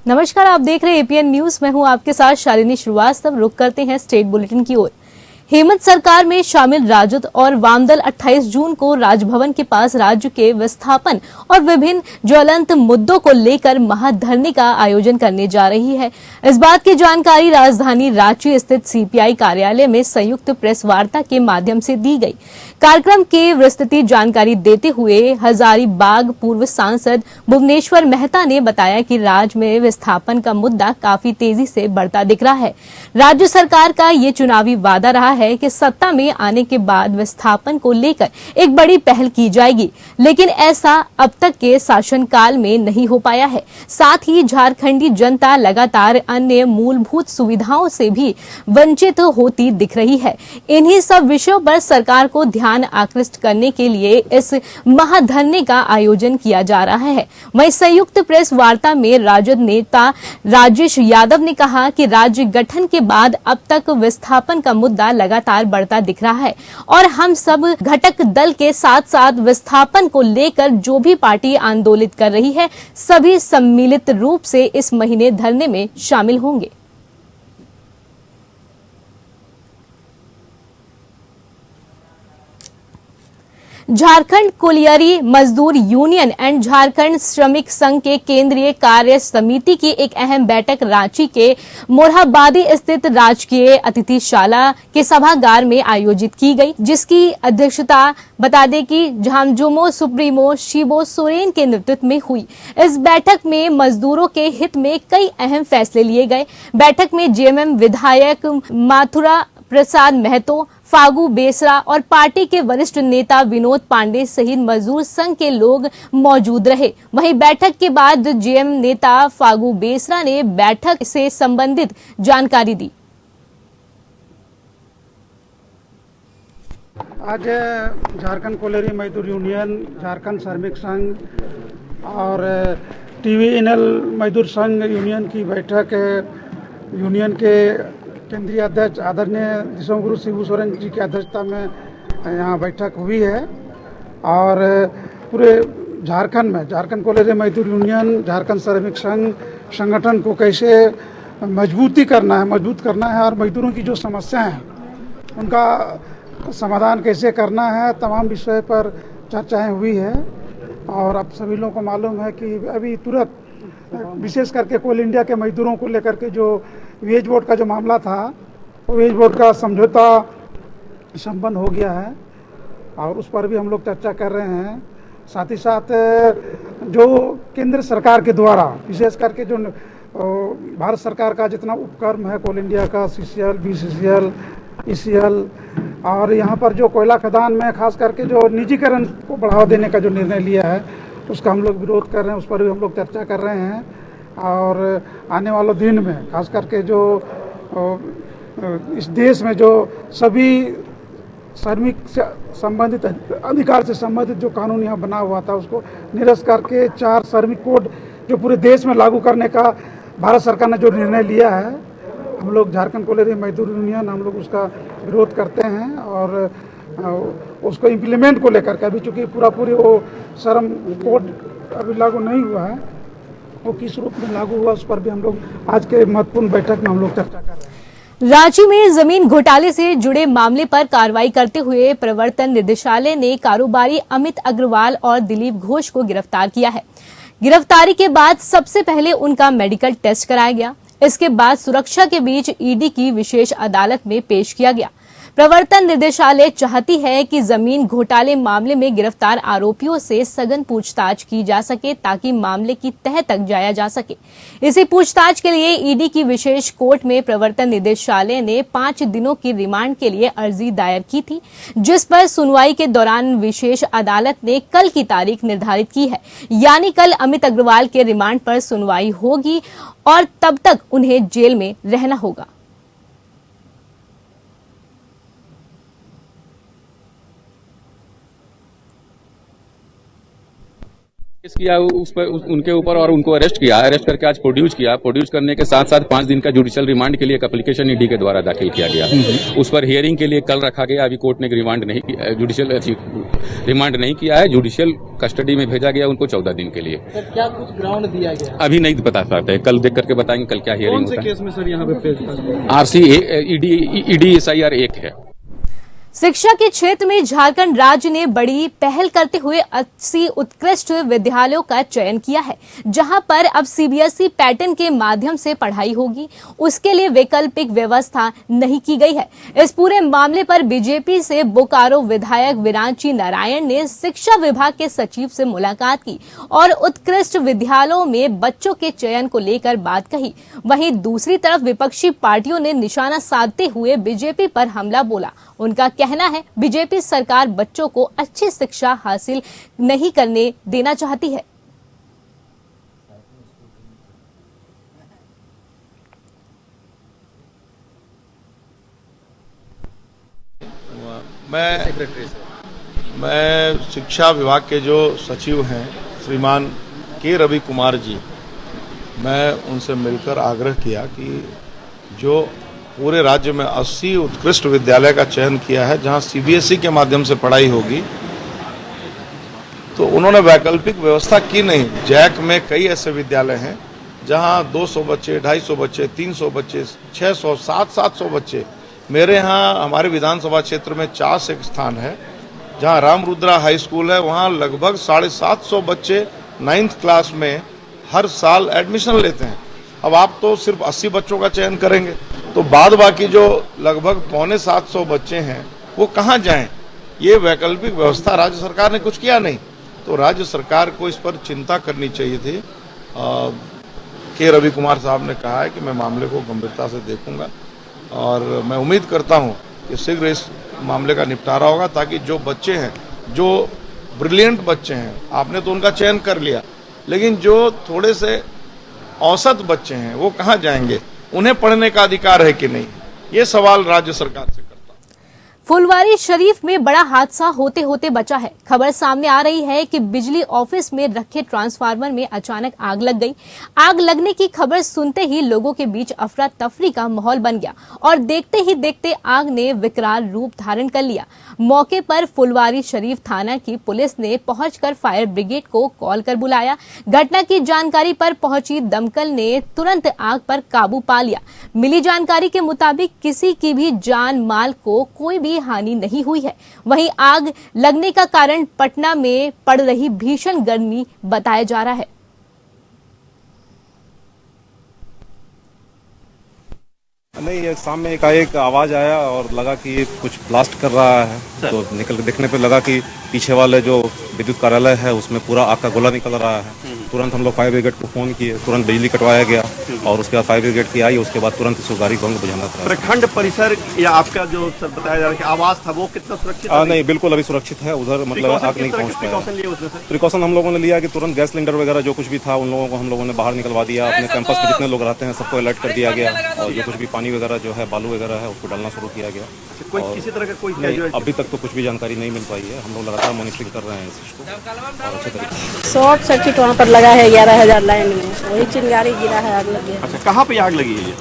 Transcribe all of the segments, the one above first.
नमस्कार, आप देख रहे हैं एपीएन न्यूज। मैं हूं आपके साथ शालिनी श्रीवास्तव। रुक करते हैं स्टेट बुलेटिन की ओर। हेमंत सरकार में शामिल राजद और वामदल 28 जून को राजभवन के पास राज्य के विस्थापन और विभिन्न ज्वलंत मुद्दों को लेकर महाधरने का आयोजन करने जा रही है। इस बात की जानकारी राजधानी रांची स्थित सीपीआई कार्यालय में संयुक्त प्रेस वार्ता के माध्यम से दी गई। कार्यक्रम की विस्तृत जानकारी देते हुए हजारीबाग पूर्व सांसद भुवनेश्वर मेहता ने बताया कि राज्य में विस्थापन का मुद्दा काफी तेजी से बढ़ता दिख रहा है। राज्य सरकार का ये चुनावी वादा रहा है कि सत्ता में आने के बाद विस्थापन को लेकर एक बड़ी पहल की जाएगी, लेकिन ऐसा अब तक के शासनकाल में नहीं हो पाया है। साथ ही झारखंडी जनता लगातार अन्य मूलभूत सुविधाओं से भी वंचित होती दिख रही है। इन्हीं सब विषयों पर सरकार को ध्यान आकृष्ट करने के लिए इस महाधरने का आयोजन किया जा रहा है। वहीं संयुक्त प्रेस वार्ता में राजद नेता राजेश यादव ने कहा कि राज्य गठन के बाद अब तक विस्थापन का मुद्दा लगातार बढ़ता दिख रहा है और हम सब घटक दल के साथ साथ विस्थापन को लेकर जो भी पार्टी आंदोलित कर रही है, सभी सम्मिलित रूप से इस महीने धरने में शामिल होंगे। झारखंड कुलियरी मजदूर यूनियन एंड झारखंड श्रमिक संघ के केंद्रीय कार्य समिति की एक अहम बैठक रांची के मोरहाबादी स्थित राजकीय अतिथिशाला के सभागार में आयोजित की गई, जिसकी अध्यक्षता बता दें कि झामझुमो सुप्रीमो शिबो सोरेन के नेतृत्व में हुई। इस बैठक में मजदूरों के हित में कई अहम फैसले लिए गए। बैठक में जेएमएम विधायक माथुरा प्रसाद महतो, फागू बेसरा और पार्टी के वरिष्ठ नेता विनोद पांडे सहित मजदूर संघ के लोग मौजूद रहे। वहीं बैठक के बाद जेएम नेता फागू बेसरा ने बैठक से संबंधित जानकारी दी। आज झारखंड कुलियरी मजदूर यूनियन, झारखंड श्रमिक संघ और टीवीएनएल मजदूर संघ यूनियन की बैठक यूनियन के केंद्रीय अध्यक्ष आदरणीय दिसोमगुरु शिबू सोरेन जी की अध्यक्षता में यहाँ बैठक हुई है। और पूरे झारखंड में झारखंड कुलियरी मजदूर यूनियन, झारखंड श्रमिक संघ संगठन को कैसे मजबूत करना है और मजदूरों की जो समस्याएं हैं उनका समाधान कैसे करना है, तमाम विषय पर चर्चाएं हुई है। और अब सभी लोगों को मालूम है कि अभी तुरंत विशेष करके कोल इंडिया के मजदूरों को लेकर के जो वेज बोर्ड का जो मामला था, वो वेज बोर्ड का समझौता संपन्न हो गया है और उस पर भी हम लोग चर्चा कर रहे हैं। साथ ही साथ जो केंद्र सरकार के द्वारा विशेष करके जो भारत सरकार का जितना उपक्रम है कोल इंडिया का, सीसीएल, बीसीसीएल, ईसीएल, और यहाँ पर जो कोयला खदान में खास करके जो निजीकरण को बढ़ावा देने का जो निर्णय लिया है, उसका हम लोग विरोध कर रहे हैं। उस पर भी हम लोग चर्चा कर रहे हैं। और आने वाले दिन में खास करके जो इस देश में जो सभी श्रमिक से संबंधित अधिकार से संबंधित जो कानून यहाँ बना हुआ था, उसको निरस्त करके 4 श्रमिक कोड जो पूरे देश में लागू करने का भारत सरकार ने जो निर्णय लिया है, हम लोग झारखंड कुलियरी मजदूर यूनियन हम लोग उसका विरोध करते हैं। और उसको इम्प्लीमेंट को लेकर के अभी चूँकि पूरी वो श्रम कोड अभी लागू नहीं हुआ है, वो किस रूप में लागू हुआ उस पर भी हम लोग आज के महत्वपूर्ण बैठक में हम लोग चर्चा कर रहे हैं। रांची में जमीन घोटाले से जुड़े मामले पर कार्रवाई करते हुए प्रवर्तन निदेशालय ने कारोबारी अमित अग्रवाल और दिलीप घोष को गिरफ्तार किया है। गिरफ्तारी के बाद सबसे पहले उनका मेडिकल टेस्ट कराया गया। इसके बाद सुरक्षा के बीच ईडी की विशेष अदालत में पेश किया गया। प्रवर्तन निदेशालय चाहती है कि जमीन घोटाले मामले में गिरफ्तार आरोपियों से सघन पूछताछ की जा सके ताकि मामले की तह तक जाया जा सके। इसी पूछताछ के लिए ईडी की विशेष कोर्ट में प्रवर्तन निदेशालय ने 5 दिनों की रिमांड के लिए अर्जी दायर की थी, जिस पर सुनवाई के दौरान विशेष अदालत ने कल की तारीख निर्धारित की है। यानी कल अमित अग्रवाल के रिमांड पर सुनवाई होगी और तब तक उन्हें जेल में रहना होगा। केस किया उस पर उनके ऊपर और उनको अरेस्ट किया, अरेस्ट करके आज प्रोड्यूस किया। प्रोड्यूस करने के साथ साथ 5 दिन का जुडिशियल रिमांड के लिए एक एप्लीकेशन ईडी के द्वारा दाखिल किया गया। उस पर हियरिंग के लिए कल रखा गया। अभी कोर्ट ने रिमांड नहीं किया, जुडिशियल रिमांड नहीं किया है, जुडिशियल कस्टडी में भेजा गया उनको 14 दिन के लिए। सर क्या कुछ ग्राउंड दिया गया? अभी नहीं बता पाते, कल देख करके बताएंगे कल क्या हियरिंग होता है। केस में सर यहाँ पे आरसी ईडी SIR 1 है। शिक्षा के क्षेत्र में झारखंड राज्य ने बड़ी पहल करते हुए 80 उत्कृष्ट विद्यालयों का चयन किया है, जहां पर अब CBSE पैटर्न के माध्यम से पढ़ाई होगी। उसके लिए वैकल्पिक व्यवस्था नहीं की गई है। इस पूरे मामले पर बीजेपी से बोकारो विधायक विरांची नारायण ने शिक्षा विभाग के सचिव से मुलाकात की और उत्कृष्ट विद्यालयों में बच्चों के चयन को लेकर बात कही। वहीं दूसरी तरफ विपक्षी पार्टियों ने निशाना साधते हुए बीजेपी पर हमला बोला। उनका कहना है बीजेपी सरकार बच्चों को अच्छी शिक्षा हासिल नहीं करने देना चाहती है। मैं शिक्षा विभाग के जो सचिव हैं श्रीमान के रवि कुमार जी, मैं उनसे मिलकर आग्रह किया कि जो पूरे राज्य में 80 उत्कृष्ट विद्यालय का चयन किया है जहां CBSE के माध्यम से पढ़ाई होगी, तो उन्होंने वैकल्पिक व्यवस्था की नहीं। जैक में कई ऐसे विद्यालय हैं जहां 200 बच्चे, 250 बच्चे, 300 बच्चे, 600, 700 बच्चे। मेरे यहाँ हमारे विधानसभा क्षेत्र में 4 एक स्थान है जहां रामरुद्रा हाई स्कूल है, वहां लगभग 750 बच्चे 9th क्लास में हर साल एडमिशन लेते हैं। अब आप तो सिर्फ 80 बच्चों का चयन करेंगे तो बाद बाकी जो लगभग 750 बच्चे हैं वो कहाँ जाएं? ये वैकल्पिक व्यवस्था राज्य सरकार ने कुछ किया नहीं, तो राज्य सरकार को इस पर चिंता करनी चाहिए थी। के रवि कुमार साहब ने कहा है कि मैं मामले को गंभीरता से देखूंगा और मैं उम्मीद करता हूं कि शीघ्र इस मामले का निपटारा होगा, ताकि जो बच्चे हैं, जो ब्रिलियंट बच्चे हैं, आपने तो उनका चयन कर लिया, लेकिन जो थोड़े से औसत बच्चे हैं वो कहाँ जाएंगे? उन्हें पढ़ने का अधिकार है कि नहीं? ये सवाल राज्य सरकार से करता। फुलवारी शरीफ में बड़ा हादसा होते होते बचा है। खबर सामने आ रही है कि बिजली ऑफिस में रखे ट्रांसफार्मर में अचानक आग लग गई। आग लगने की खबर सुनते ही लोगों के बीच अफरा तफरी का माहौल बन गया और देखते ही देखते आग ने विकराल रूप धारण कर लिया। मौके पर फुलवारी शरीफ थाना की पुलिस ने पहुंचकर फायर ब्रिगेड को कॉल कर बुलाया। घटना की जानकारी पर पहुंची दमकल ने तुरंत आग पर काबू पा लिया। मिली जानकारी के मुताबिक किसी की भी जान माल को कोई भी हानि नहीं हुई है। वहीं आग लगने का कारण पटना में पड़ रही भीषण गर्मी बताया जा रहा है। नहीं, ये शाम में एकाएक आवाज आया और लगा कि ये कुछ ब्लास्ट कर रहा है, तो निकल के देखने पे लगा कि पीछे वाले जो विद्युत कार्यालय है उसमें पूरा आग का गोला निकल रहा है। तुरंत हम लोग फायर ब्रिगेड को फोन किए, तुरंत बिजली कटवाया गया और उसके बाद फायर ब्रिगेड की आई। उसके बाद तुरंत इस गाड़ी को बुझाना था। प्रखंड परिसर या आपका जो सर बताया जा रहा है कि आवास था वो कितना सुरक्षित है? नहीं, बिल्कुल अभी सुरक्षित है। उधर मतलब आग नहीं पहुंच पाया। प्रिकॉशन हम लोगों ने लिया कि तुरंत गैस सिलेंडर वगैरह जो कुछ भी था उन लोगों को हम लोगों ने बाहर निकलवा दिया। अपने कैंपस पे जितने लोग रहते हैं सबको अलर्ट कर दिया गया और जो कुछ भी पानी वगैरह जो है बालू वगैरह है उसको डालना शुरू किया गया। कोई किसी तरह का कोई अभी तक तो कुछ भी जानकारी नहीं मिल पाई है। हम लोग लगातार मॉनिटरिंग कर रहे हैं इस चीज को और अच्छे तरीके से। शॉर्ट सर्किट वहाँ पर लगा है 11,000 लाइन में, वही चिंगारी गिरा है, आग लगी है। अच्छा, कहाँ पे आग लगी है ये?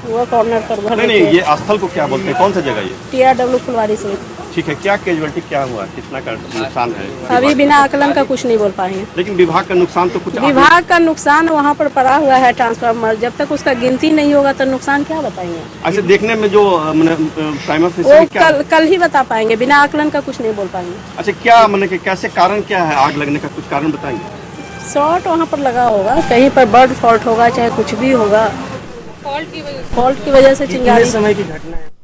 वो कॉर्नर पर भर। नहीं, ये स्थल को क्या बोलते हैं? कौन सा जगह ये? TRW फुलवारी से। ठीक है, क्या कैजुअलिटी क्या हुआ, कितना का नुकसान है? अभी बिना आकलन का कुछ नहीं बोल पाएंगे। लेकिन विभाग का नुकसान तो कुछ विभाग का नुकसान वहाँ पर पड़ा हुआ है ट्रांसफार्मर, जब तक उसका गिनती नहीं होगा तो नुकसान क्या बताएंगे? अच्छा, देखने में जो प्राइमरी वो कल ही बता पाएंगे, बिना आकलन का कुछ नहीं बोल पाएंगे। अच्छा, क्या मतलब कैसे कारण क्या है आग लगने का, कुछ कारण बताएंगे? शॉर्ट वहाँ पर लगा होगा, कहीं पर बर्ड फॉल्ट होगा, चाहे कुछ भी होगा, फॉल्ट की वजह से चिंगारी। समय की घटना है।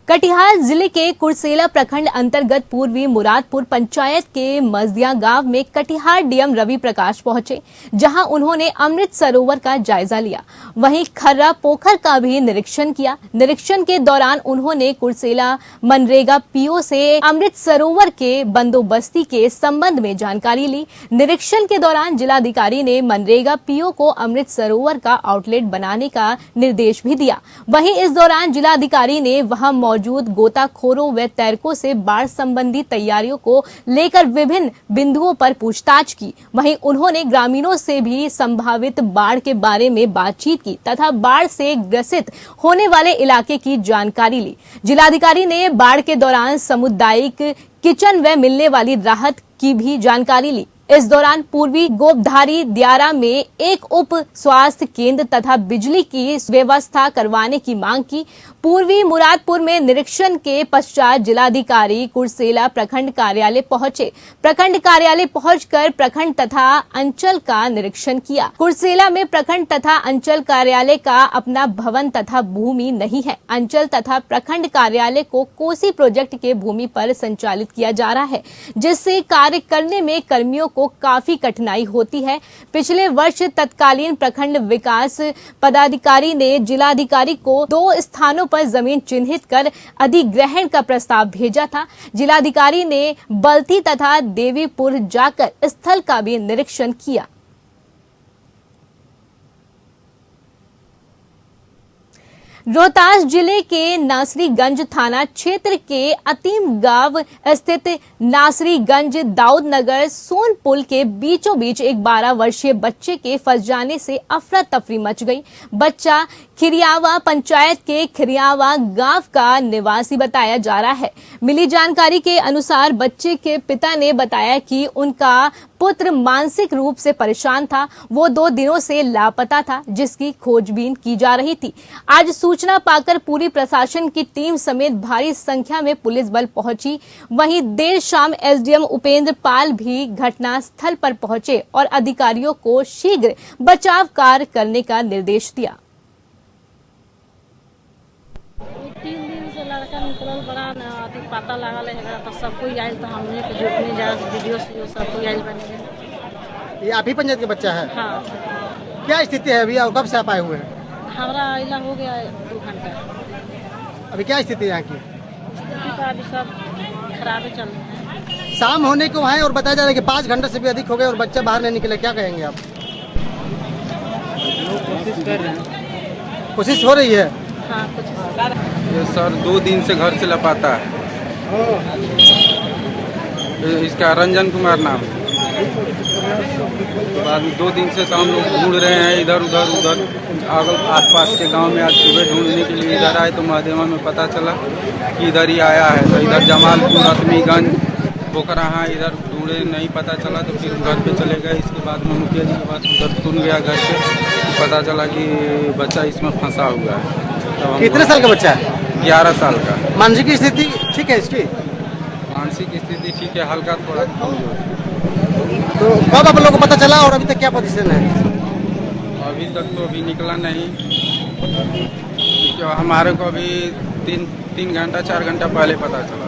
कटिहार जिले के कुर्सेला प्रखंड अंतर्गत पूर्वी मुरादपुर पंचायत के मजदिया गांव में कटिहार डीएम रवि प्रकाश पहुंचे, जहां उन्होंने अमृत सरोवर का जायजा लिया। वहीं खर्रा पोखर का भी निरीक्षण किया। निरीक्षण के दौरान उन्होंने कुर्सेला मनरेगा पीओ से अमृत सरोवर के बंदोबस्ती के संबंध में जानकारी ली। निरीक्षण के दौरान जिलाधिकारी ने मनरेगा पीओ को अमृत सरोवर का आउटलेट बनाने का निर्देश भी दिया। वहीं इस दौरान जिलाधिकारी ने वहां मौजूद गोताखोरों व तैरकों से बाढ़ संबंधी तैयारियों को लेकर विभिन्न बिंदुओं पर पूछताछ की। वहीं उन्होंने ग्रामीणों से भी संभावित बाढ़ के बारे में बातचीत की तथा बाढ़ से ग्रसित होने वाले इलाके की जानकारी ली। जिलाधिकारी ने बाढ़ के दौरान सामुदायिक किचन व मिलने वाली राहत की भी जानकारी ली। इस दौरान पूर्वी गोपधारी दियारा में एक उप स्वास्थ्य केंद्र तथा बिजली की व्यवस्था करवाने की मांग की। पूर्वी मुरादपुर में निरीक्षण के पश्चात जिलाधिकारी कुर्सेला प्रखंड कार्यालय पहुंचे। प्रखंड कार्यालय पहुंचकर प्रखंड तथा अंचल का निरीक्षण किया। कुर्सेला में प्रखंड तथा अंचल कार्यालय का अपना भवन तथा भूमि नहीं है। अंचल तथा प्रखंड कार्यालय को कोसी प्रोजेक्ट के भूमि पर संचालित किया जा रहा है, जिससे कार्य करने में कर्मियों को काफी कठिनाई होती है। पिछले वर्ष तत्कालीन प्रखंड विकास पदाधिकारी ने जिलाधिकारी को 2 स्थानों पर जमीन चिन्हित कर अधिग्रहण का प्रस्ताव भेजा था। जिलाधिकारी ने बल्थी तथा देवीपुर जाकर स्थल का भी निरीक्षण किया। रोहतास जिले के नासरीगंज थाना क्षेत्र के अतीम गांव स्थित नासरीगंज दाऊद नगर सोन पुल के बीचों बीच एक 12 वर्षीय बच्चे के फंस जाने से अफरा तफरी मच गई। बच्चा खिरियावा पंचायत के खिरियावा गांव का निवासी बताया जा रहा है। मिली जानकारी के अनुसार बच्चे के पिता ने बताया कि उनका पुत्र मानसिक रूप से परेशान था। वो 2 दिनों से लापता था, जिसकी खोजबीन की जा रही थी। आज सूचना पाकर पूरी प्रशासन की टीम समेत भारी संख्या में पुलिस बल पहुंची। वहीं देर शाम एसडीएम उपेंद्र पाल भी घटना स्थल पर पहुंचे और अधिकारियों को शीघ्र बचाव कार्य करने का निर्देश दिया। 3 दिन से लड़का निकलल बड़ा अति पता लागल है तो सब कोई आयल तो हमने के जुटने जा वीडियो से सब कोई आयल बने। ये आप ही पंचायत के बच्चा है? हाँ। क्या स्थिति है अभी और कब से आप आए हुए हैं? हमारा आइला हो गया 2 घंटा। अभी क्या स्थिति है यहाँ की? स्थिति तो अभी सब खराब ही चल रहा है। शाम होने को है और बताया जा रहा है कि 5 घंटे से भी अधिक हो गए और बच्चा बाहर नहीं निकले, क्या कहेंगे आप? कोशिश कर रहे हैं। कोशिश हो रही है? हाँ, कुछ कर रहे हैं। ये सर 2 दिन से घर से लापता है। इसका रंजन कुमार नाम है। बाद में 2 दिन से तो हम लोग ढूंढ रहे हैं इधर उधर आसपास के गांव में। आज सुबह ढूंढने के लिए इधर आए तो महादेवा में पता चला कि इधर ही आया है। तो इधर जमालपुर अतमीगंज पोखराहा इधर ढूंढे, नहीं पता चला तो फिर घर पे चले गए। इसके बाद में मुखिया जी के पास उधर सुन गया घर से, पता चला कि बच्चा इसमें फंसा हुआ है। कितने साल का बच्चा है? 11 साल का। मानसिक स्थिति ठीक है इसकी? मानसिक स्थिति ठीक है, हल्का थोड़ा कमजोर। तो कब आप लोगों को पता चला और अभी तक क्या पोजीशन है? अभी तक तो अभी निकला नहीं, क्योंकि हमारे को अभी 3 घंटा 4 घंटा पहले पता चला।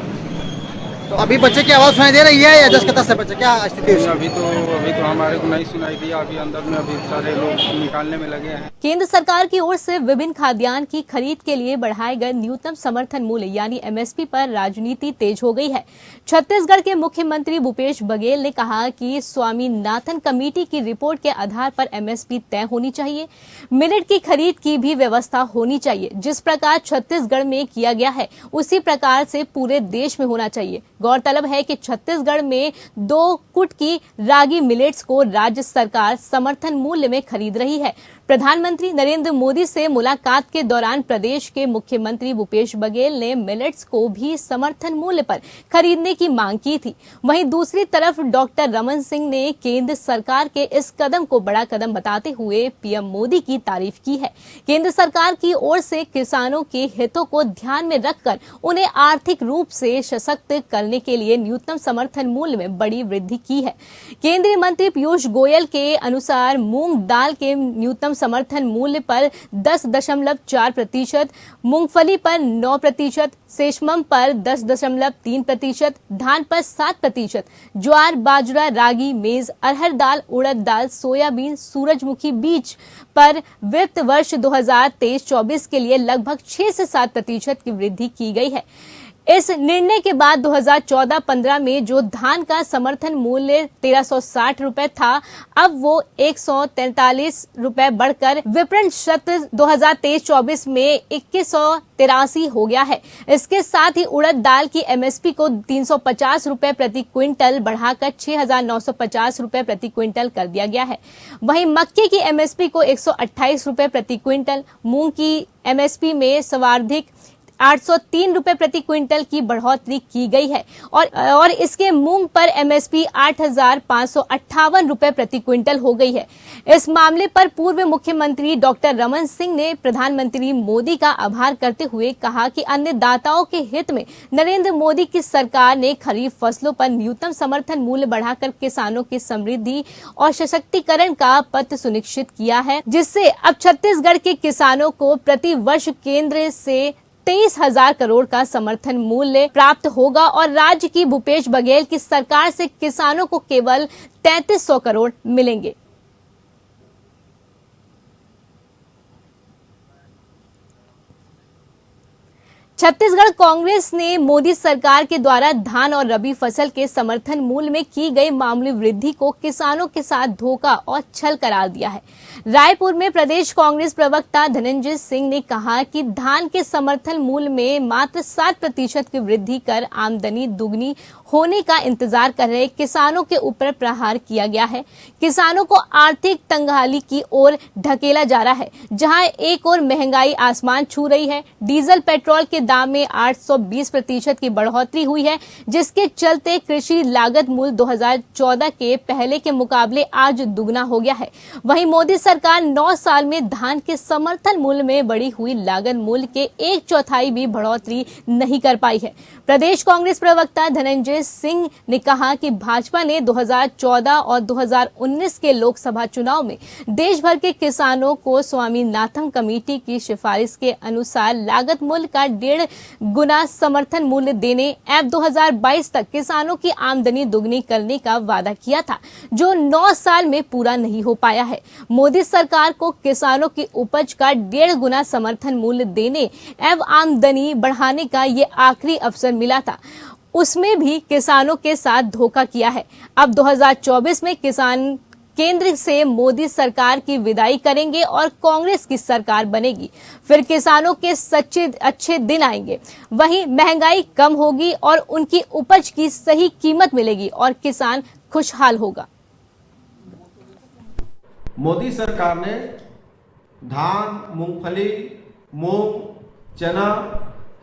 तो अभी बच्चे की आवाज़ सुनाई दे रही है या 10 के 10 है बच्चा? क्या स्थिति है? अभी तो हमारे को नहीं सुनाई दिया। अभी अंदर में अभी सारे लोग निकालने में लगे हैं। केंद्र सरकार की ओर से विभिन्न खाद्यान्न की खरीद के लिए बढ़ाए गए न्यूनतम समर्थन मूल्य यानी एमएसपी पर राजनीति तेज हो गई है। छत्तीसगढ़ के मुख्यमंत्री भूपेश बघेल ने कहा कि स्वामीनाथन कमेटी की रिपोर्ट के आधार पर एमएसपी तय होनी चाहिए। मिलेट की खरीद की भी व्यवस्था होनी चाहिए। जिस प्रकार छत्तीसगढ़ में किया गया है उसी प्रकार से पूरे देश में होना चाहिए। गौरतलब है कि छत्तीसगढ़ में 2 कुट की रागी मिलेट्स को राज्य सरकार समर्थन मूल्य में खरीद रही है। प्रधानमंत्री नरेंद्र मोदी से मुलाकात के दौरान प्रदेश के मुख्यमंत्री भूपेश बघेल ने मिलेट्स को भी समर्थन मूल्य पर खरीदने की मांग की थी। वहीं दूसरी तरफ डॉक्टर रमन सिंह ने केंद्र सरकार के इस कदम को बड़ा कदम बताते हुए पीएम मोदी की तारीफ की है। केंद्र सरकार की ओर से किसानों के हितों को ध्यान में रखकर उन्हें आर्थिक रूप से सशक्त करने के लिए न्यूनतम समर्थन मूल्य में बड़ी वृद्धि की है। केंद्रीय मंत्री पीयूष गोयल के अनुसार मूंग दाल के न्यूनतम समर्थन मूल्य पर 10.4%, मूंगफली पर 9%, सेसमम पर 10.3%, धान पर 7%, ज्वार, बाजरा, रागी, मेज, अरहर दाल, उड़द दाल, सोयाबीन, सूरजमुखी बीज पर वित्त वर्ष 2023-24 के लिए लगभग 6 से 7% की वृद्धि की गई है। इस निर्णय के बाद 2014-15 में जो धान का समर्थन मूल्य 1360 रुपए था, अब वो 143 रुपए बढ़कर विपणन सत्र 2023-24 में 2183 हो गया है। इसके साथ ही उड़द दाल की एमएसपी को 350 रुपए प्रति क्विंटल बढ़ाकर 6950 रुपए प्रति क्विंटल कर दिया गया है। वहीं मक्के की एमएसपी को 128 रुपए प्रति क्विंटल, मूंग की एमएसपी में सर्वाधिक 803 रुपए प्रति क्विंटल की बढ़ोतरी की गई है और इसके मूंग पर एमएसपी 8558 रुपए प्रति क्विंटल हो गई है। इस मामले पर पूर्व मुख्यमंत्री डॉक्टर रमन सिंह ने प्रधानमंत्री मोदी का आभार करते हुए कहा कि अन्नदाताओं के हित में नरेंद्र मोदी की सरकार ने खरीफ फसलों पर न्यूनतम समर्थन मूल्य बढ़ाकर किसानों की समृद्धि और सशक्तिकरण का पथ सुनिश्चित किया है, जिससे अब छत्तीसगढ़ के किसानों को प्रति वर्ष केंद्र से 23,000 करोड़ का समर्थन मूल्य प्राप्त होगा और राज्य की भूपेश बघेल की सरकार से किसानों को केवल 3300 करोड़ मिलेंगे। छत्तीसगढ़ कांग्रेस ने मोदी सरकार के द्वारा धान और रबी फसल के समर्थन मूल्य में की गई मामूली वृद्धि को किसानों के साथ धोखा और छल करार दिया है। रायपुर में प्रदेश कांग्रेस प्रवक्ता धनंजय सिंह ने कहा कि धान के समर्थन मूल्य में मात्र 7% की वृद्धि कर आमदनी दुगनी होने का इंतजार कर रहे किसानों के ऊपर प्रहार किया गया है। किसानों को आर्थिक तंगहाली की ओर ढकेला जा रहा है, जहां एक ओर महंगाई आसमान छू रही है। डीजल पेट्रोल के दाम में 820% की बढ़ोतरी हुई है, जिसके चलते कृषि लागत मूल्य 2014 के पहले के मुकाबले आज दुगना हो गया है। वहीं मोदी सरकार 9 साल में धान के समर्थन मूल्य में बढ़ी हुई लागत मूल्य के 1/4 भी बढ़ोतरी नहीं कर पाई है। प्रदेश कांग्रेस प्रवक्ता धनंजय सिंह ने कहा कि भाजपा ने 2014 और 2019 के लोकसभा चुनाव में देश भर के किसानों को स्वामीनाथन कमेटी की सिफारिश के अनुसार लागत मूल्य का 1.5 गुना समर्थन मूल्य देने एवं 2022 तक किसानों की आमदनी दुगनी करने का वादा किया था, जो 9 साल में पूरा नहीं हो पाया है। मोदी सरकार को किसानों की उपज का 1.5 गुना समर्थन मूल्य देने एवं आमदनी बढ़ाने का ये आखिरी अवसर मिला था, उसमें भी किसानों के साथ धोखा किया है। अब 2024 में किसान केंद्र से मोदी सरकार की विदाई करेंगे और कांग्रेस की सरकार बनेगी, फिर किसानों के सच्चे अच्छे दिन आएंगे। वहीं महंगाई कम होगी और उनकी उपज की सही कीमत मिलेगी और किसान खुशहाल होगा। मोदी सरकार ने धान, मूंगफली, मूंग, चना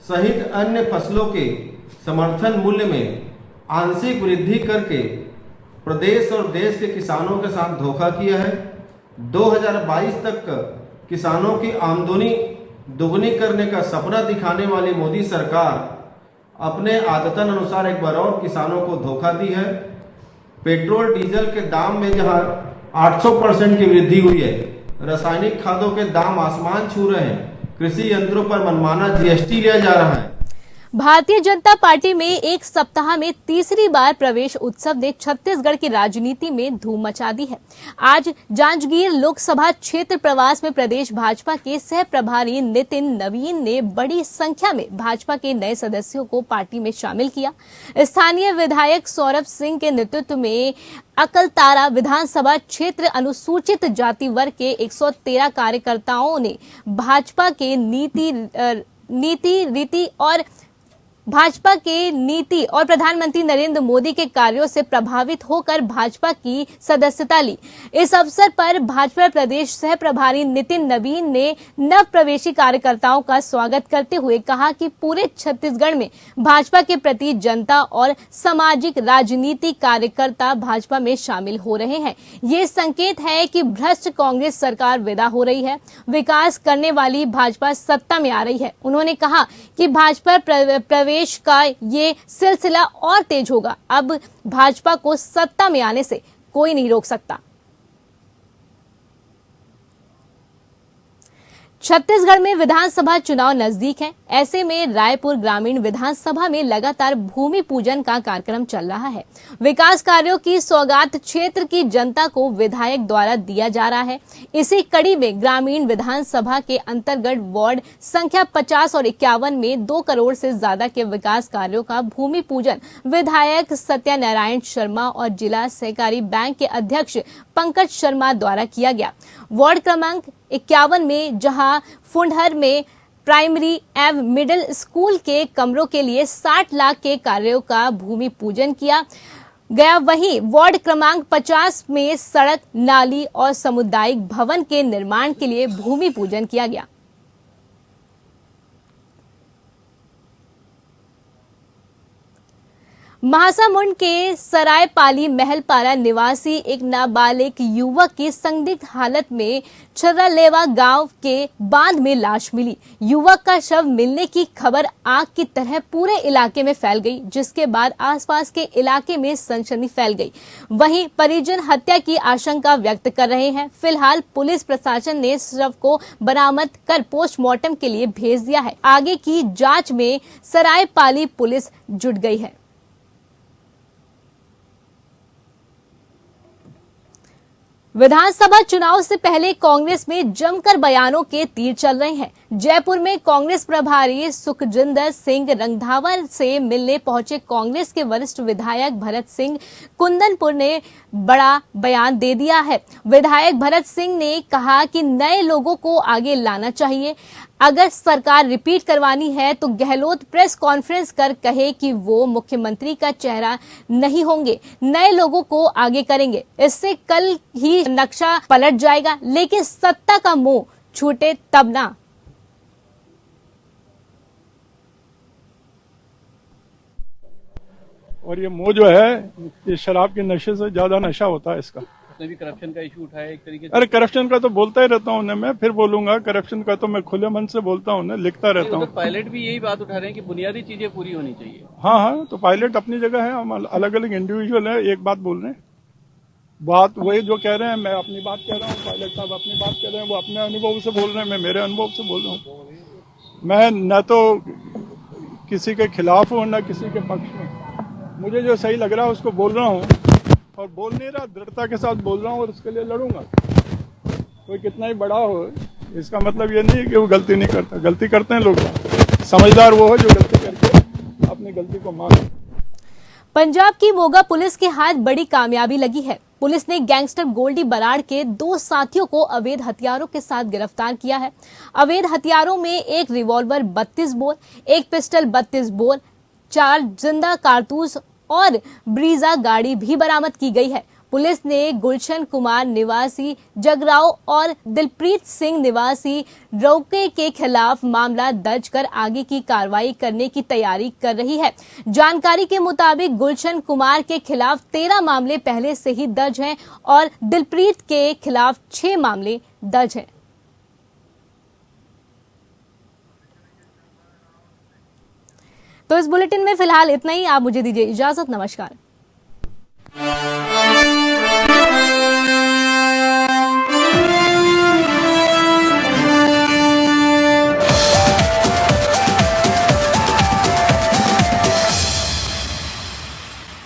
सहित अन्य फसलों के समर्थन मूल्य में आंशिक वृद्धि करके प्रदेश और देश के किसानों के साथ धोखा किया है। 2022 तक किसानों की आमदनी दुगनी करने का सपना दिखाने वाली मोदी सरकार अपने आदतन अनुसार एक बार और किसानों को धोखा दी है। पेट्रोल डीजल के दाम में जहां 800% की वृद्धि हुई है, रासायनिक खादों के दाम आसमान छू रहे हैं, कृषि यंत्रों पर मनमाना जीएसटी लिया जा रहा है। भारतीय जनता पार्टी में एक सप्ताह में तीसरी बार प्रवेश उत्सव ने छत्तीसगढ़ की राजनीति में धूम मचा दी है। आज जांजगीर लोकसभा क्षेत्र प्रवास में प्रदेश भाजपा के सह प्रभारी नितिन नवीन ने बड़ी संख्या में भाजपा के नए सदस्यों को पार्टी में शामिल किया। स्थानीय विधायक सौरभ सिंह के नेतृत्व में अकलतारा विधानसभा क्षेत्र अनुसूचित जाति वर्ग के 113 कार्यकर्ताओं ने भाजपा के नीति और प्रधानमंत्री नरेंद्र मोदी के कार्यों से प्रभावित होकर भाजपा की सदस्यता ली। इस अवसर पर भाजपा प्रदेश सह प्रभारी नितिन नवीन ने नव प्रवेशी कार्यकर्ताओं का स्वागत करते हुए कहा कि पूरे छत्तीसगढ़ में भाजपा के प्रति जनता और सामाजिक राजनीतिक कार्यकर्ता भाजपा में शामिल हो रहे हैं। ये संकेत है कि भ्रष्ट कांग्रेस सरकार विदा हो रही है, विकास करने वाली भाजपा सत्ता में आ रही है। उन्होंने कहा कि भाजपा प्रवेश का ये सिलसिला और तेज होगा। अब भाजपा को सत्ता में आने से कोई नहीं रोक सकता। छत्तीसगढ़ में विधानसभा चुनाव नजदीक हैं। ऐसे में रायपुर ग्रामीण विधानसभा में लगातार भूमि पूजन का कार्यक्रम चल रहा है। विकास कार्यों की सौगात क्षेत्र की जनता को विधायक द्वारा दिया जा रहा है। इसी कड़ी में ग्रामीण विधानसभा के अंतर्गत वार्ड संख्या 50 और 51 में 2 करोड़ से ज्यादा के विकास कार्यों का भूमि पूजन विधायक सत्यनारायण शर्मा और जिला सहकारी बैंक के अध्यक्ष पंकज शर्मा द्वारा किया गया। वार्ड क्रमांक 51 में जहां फुंडहर में प्राइमरी एवं मिडिल स्कूल के कमरों के लिए 60 लाख के कार्यों का भूमि पूजन किया गया, वहीं वार्ड क्रमांक 50 में सड़क, नाली और सामुदायिक भवन के निर्माण के लिए भूमि पूजन किया गया। महासमुंद के सरायपाली महलपारा निवासी एक नाबालिग युवक की संदिग्ध हालत में छर्रालेवा गांव के बांध में लाश मिली। युवक का शव मिलने की खबर आग की तरह पूरे इलाके में फैल गई, जिसके बाद आसपास के इलाके में सनसनी फैल गई। वहीं परिजन हत्या की आशंका व्यक्त कर रहे हैं। फिलहाल पुलिस प्रशासन ने शव को बरामद कर पोस्टमार्टम के लिए भेज दिया है। आगे की जांच में सरायपाली पुलिस जुट गई है। विधानसभा चुनाव से पहले कांग्रेस में जमकर बयानों के तीर चल रहे हैं। जयपुर में कांग्रेस प्रभारी सुखजिंदर सिंह रंधावा से मिलने पहुंचे कांग्रेस के वरिष्ठ विधायक भरत सिंह कुंदनपुर ने बड़ा बयान दे दिया है। विधायक भरत सिंह ने कहा कि नए लोगों को आगे लाना चाहिए। अगर सरकार रिपीट करवानी है तो गहलोत प्रेस कॉन्फ्रेंस कर कहे कि वो मुख्यमंत्री का चेहरा नहीं होंगे, नए लोगों को आगे करेंगे। इससे कल ही नक्शा पलट जाएगा, लेकिन सत्ता का मुंह छूटे तब ना। और ये मुंह जो है, ये शराब के नशे से ज्यादा नशा होता है इसका। भी करप्शन का इशू उठाया एक तरीके से। अरे करप्शन का तो बोलता ही रहता हूँ मैं, फिर बोलूंगा। करप्शन का तो मैं खुले मन से बोलता हूँ, लिखता रहता हूँ। तो पायलट भी यही बात उठा रहे हैं कि बुनियादी चीजें पूरी होनी चाहिए। हाँ, तो पायलट अपनी जगह है, हम अलग अलग इंडिविजुअल है, एक बात बोल रहे हैं। बात वही जो कह रहे हैं, मैं अपनी बात कह रहा हूँ, पायलट साहब अपनी बात कह रहे हैं। वो अपने अनुभव से बोल रहे हैं, मैं मेरे अनुभव से बोल रहा हूँ। मैं न तो किसी के खिलाफ हूँ न किसी के पक्ष में। मुझे जो सही लग रहा है उसको बोल रहा हूँ, और बोल नहीं रहा, दृढ़ता के साथ बोल रहा हूँ और उसके लिए लड़ूंगा। कोई कितना ही बड़ा हो, इसका मतलब ये नहीं कि वो गलती नहीं करता। गलती करते हैं लोग, समझदार वो है जो गलती करके अपनी गलती को माने। पंजाब की मोगा पुलिस के हाथ बड़ी कामयाबी लगी है। पुलिस ने गैंगस्टर गोल्डी बराड़ के 2 साथियों को अवैध हथियारों के साथ गिरफ्तार किया है। अवैध हथियारों में एक रिवॉल्वर 32 बोर, एक पिस्टल 32 बोर, 4 जिंदा कारतूस और ब्रीजा गाड़ी भी बरामद की गई है। पुलिस ने गुलशन कुमार निवासी जगराव और दिलप्रीत सिंह निवासी रौके के खिलाफ मामला दर्ज कर आगे की कार्रवाई करने की तैयारी कर रही है। जानकारी के मुताबिक गुलशन कुमार के खिलाफ 13 मामले पहले से ही दर्ज हैं और दिलप्रीत के खिलाफ 6 मामले दर्ज हैं। तो इस बुलेटिन में फिलहाल इतना ही। आप मुझे दीजिए इजाजत। नमस्कार।